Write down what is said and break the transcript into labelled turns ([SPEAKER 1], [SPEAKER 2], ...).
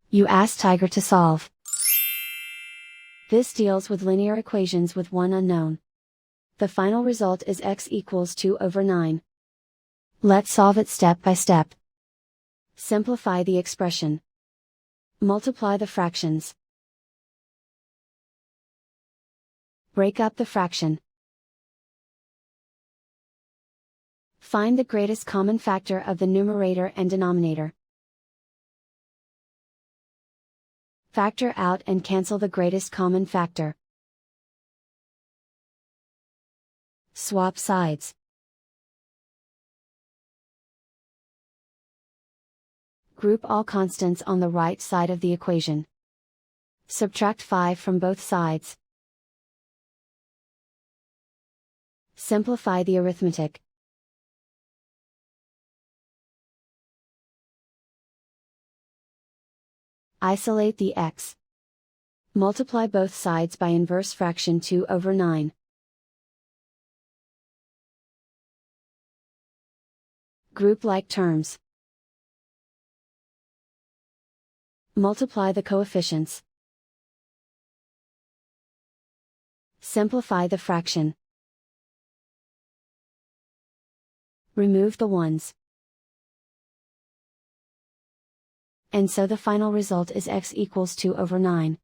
[SPEAKER 1] You ask Tiger to solve. This deals with linear equations with one unknown. The final result is x equals 2/9. Let's solve it step by step. Simplify the expression. Multiply the fractions. Break up the fraction. Find the greatest common factor of the numerator and denominator. Factor out and cancel the greatest common factor. Swap sides. Group all constants on the right side of the equation. Subtract 5 from both sides. Simplify the arithmetic. Isolate the x. Multiply both sides by inverse fraction 2/9. Group like terms. Multiply the coefficients. Simplify the fraction. Remove the ones. And so the final result is x equals 2/9.